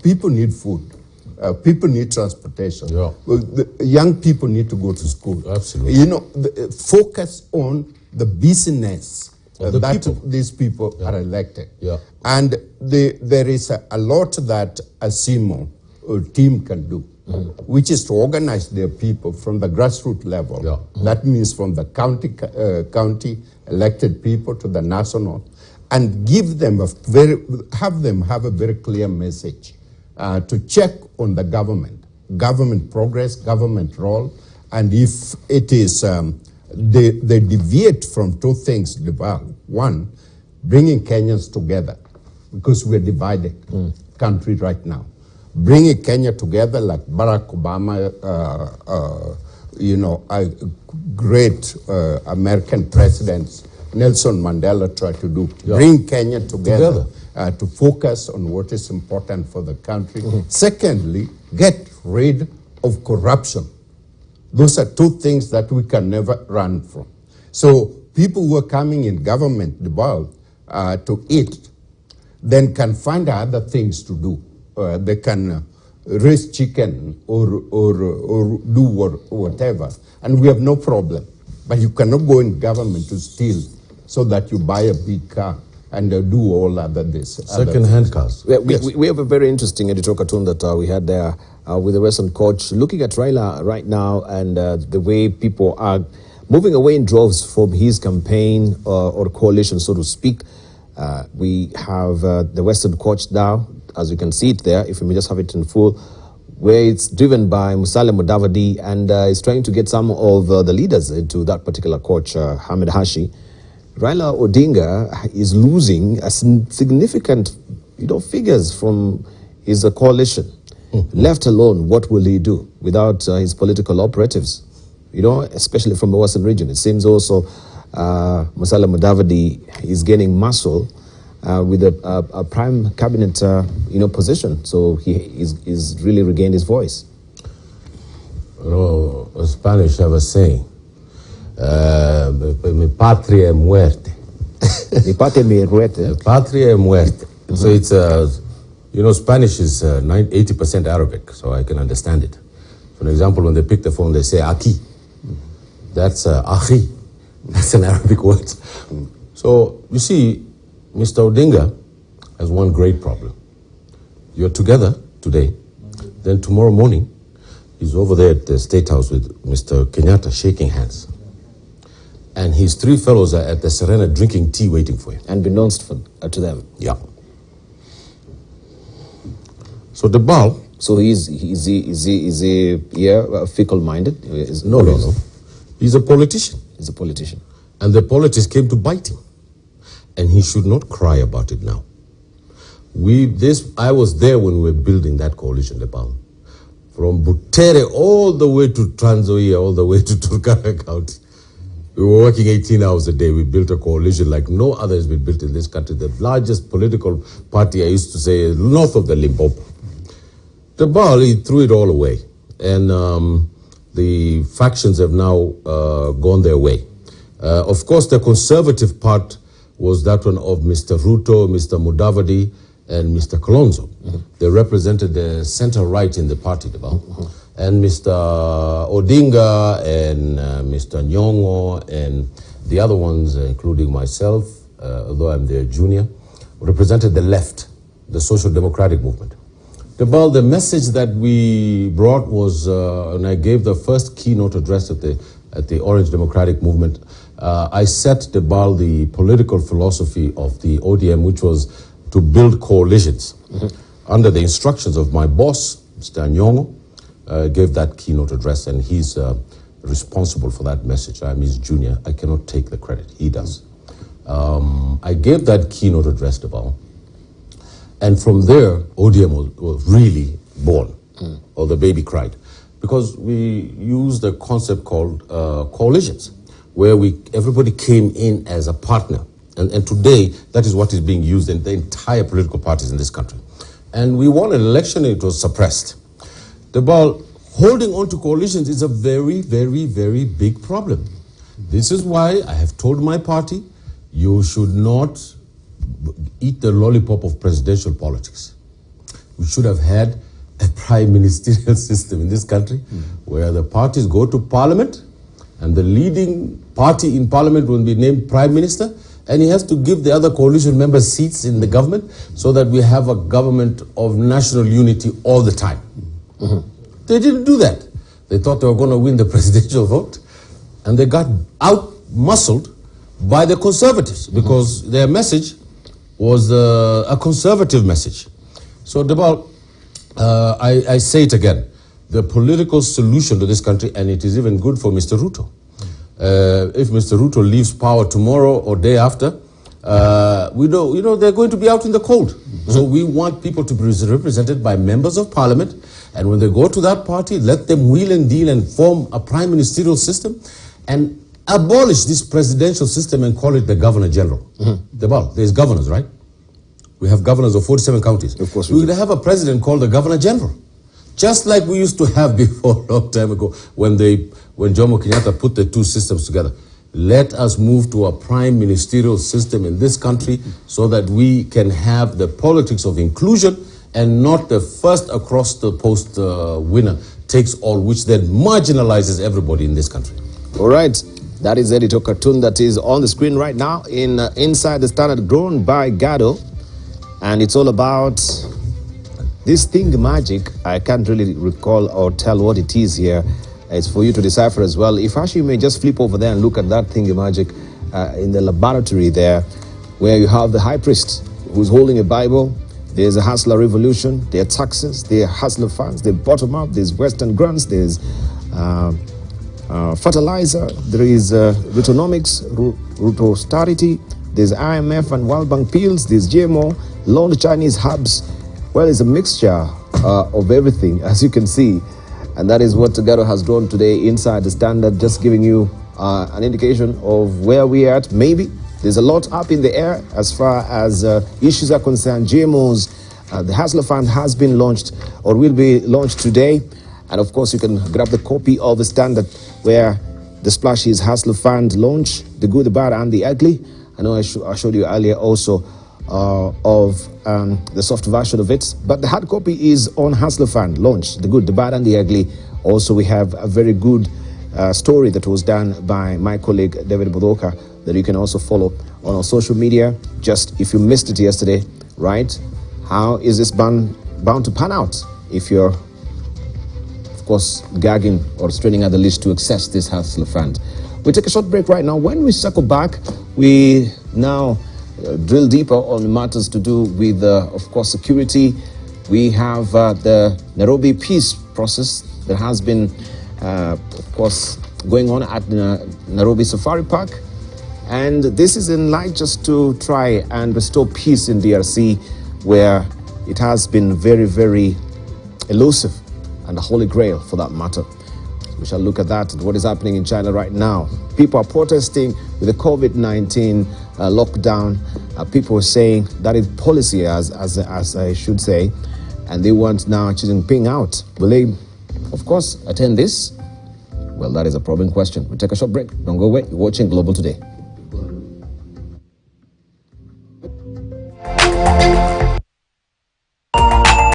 People need food. People need transportation. Yeah. Well, the young people need to go to school. Absolutely. You know, focus on the business that people. these people are elected. Yeah. And there is a lot that a CIMO team can do, which is to organize their people from the grassroots level. Yeah. That means from the county elected people to the national, and give them have a very clear message to check on the government progress, government role, and if it is they deviate from two things. One, bringing Kenyans together, because we're divided country right now. Bringing Kenya together like Barack Obama, you know, a great American presidents, Nelson Mandela tried to do. Yeah. Bring Kenya together. To focus on what is important for the country. Secondly, get rid of corruption. Those are two things that we can never run from. So people who are coming in government, the world, to eat, then can find other things to do. They can raise chicken or do whatever, and we have no problem. But you cannot go in government to steal so that you buy a big car and do all other this. Second-hand cars. We have a very interesting editorial cartoon that we had there with the Western coach looking at Raila right now and the way people are moving away in droves from his campaign or coalition, so to speak. We have the Western coach now, as you can see it there, if we may just have it in full, where it's driven by Musalia Mudavadi and is trying to get some of the leaders into that particular coach, Hamid Hashi. Raila Odinga is losing a significant, figures from his coalition. Left alone, what will he do without his political operatives? Especially from the Western region. It seems also Musalia Mudavadi is gaining muscle with a prime cabinet, position. So he is really regained his voice. Spanish have a saying. Mi patria es muerte. Mi patria es muerte. Patria es muerte. So it's, Spanish is 80% Arabic, so I can understand it. For example, when they pick the phone, they say aquí. That's achi. That's an Arabic word. So, you see, Mr. Odinga has one great problem. You're together today, then tomorrow morning, he's over there at the State House with Mr. Kenyatta shaking hands. And his three fellows are at the Serena drinking tea waiting for him. Unbeknownst to them. Yeah. So the ball. So is he fickle-minded? No. He's a politician. He's a politician. And the politics came to bite him. And he should not cry about it now. I was there when we were building that coalition, the ball. From Butere all the way to Trans Nzoia, all the way to Turkana County. We were working 18 hours a day. We built a coalition like no other has been built in this country. The largest political party, I used to say, is north of the Limpopo. The ball, he threw it all away. And the factions have now gone their way. Of course, the conservative part was that one of Mr. Ruto, Mr. Mudavadi, and Mr. Kalonzo. They represented the center-right in the party, the ball. And Mr. Odinga and Mr. Nyong'o and the other ones, including myself, although I'm their junior, represented the left, the social democratic movement. The message that we brought was, and I gave the first keynote address at the Orange Democratic Movement, I set the political philosophy of the ODM, which was to build coalitions. Under the instructions of my boss, Mr. Nyong'o, gave that keynote address, and he's responsible for that message. I'm his junior. I cannot take the credit. He does. I gave that keynote address to Bao, and from there, ODM was really born, or the baby cried, because we used a concept called coalitions, where everybody came in as a partner. And today, that is what is being used in the entire political parties in this country. And we won an election, and it was suppressed. Holding on to coalitions is a very, very, very big problem. This is why I have told my party, you should not eat the lollipop of presidential politics. We should have had a prime ministerial system in this country where the parties go to parliament and the leading party in parliament will be named prime minister, and he has to give the other coalition members seats in the government so that we have a government of national unity all the time. They didn't do that. They thought they were going to win the presidential vote, and they got out-muscled by the Conservatives because their message was a conservative message. So, Debal, I say it again, the political solution to this country, and it is even good for Mr. Ruto. If Mr. Ruto leaves power tomorrow or day after, we know they're going to be out in the cold. So we want people to be represented by members of parliament, and when they go to that party, let them wheel and deal and form a prime ministerial system and abolish this presidential system and call it the governor general. Debal, there's governors, right? We have governors of 47 counties. Of course we will have a president called the governor general. Just like we used to have before a long time ago when Jomo Kenyatta put the two systems together. Let us move to a prime ministerial system in this country so that we can have the politics of inclusion and not the first across the post winner takes all, which then marginalizes everybody in this country. All right. That is the editor cartoon that is on the screen right now in Inside the Standard, grown by Gado. And it's all about this thing magic. I can't really recall or tell what it is here. It's for you to decipher as well. If actually you may just flip over there and look at that thing magic in the laboratory there, where you have the high priest who's holding a Bible. There's a hustler revolution. There are taxes. There are hustler funds. There are bottom up. There's Western grants. There's fertilizer. There is Rutonomics, Ruto-austerity. There's IMF and World Bank pills. There's GMO, launched Chinese hubs. Well, it's a mixture of everything, as you can see. And that is what Gado has drawn today inside the Standard, just giving you an indication of where we are at. Maybe there's a lot up in the air as far as issues are concerned. GMOs, the Hustler Fund has been launched or will be launched today. And of course, you can grab the copy of the Standard where the splash is Hustler Fund launch, the good, the bad, and the ugly. I know I showed you earlier also of the soft version of it, but the hard copy is on Hustler Fund launch, the good, the bad, and the ugly. Also, we have a very good story that was done by my colleague David Bodoka that you can also follow on our social media. Just if you missed it yesterday, right? How is this bound to pan out if you're, of course, gagging or straining at the leash to access this Hustler Fund? We take a short break right now. When we circle back, we now drill deeper on matters to do with, of course, security. We have the Nairobi peace process that has been, of course, going on at Nairobi Safari Park. And this is in light just to try and restore peace in DRC, where it has been very, very elusive, and a holy grail for that matter. We shall look at that, what is happening in China right now. People are protesting with the COVID-19 lockdown. People are saying that is policy, as I should say, and they want now Xi Jinping out. Will they, of course, attend this? Well, that is a probing question. We'll take a short break. Don't go away. You're watching Global Today.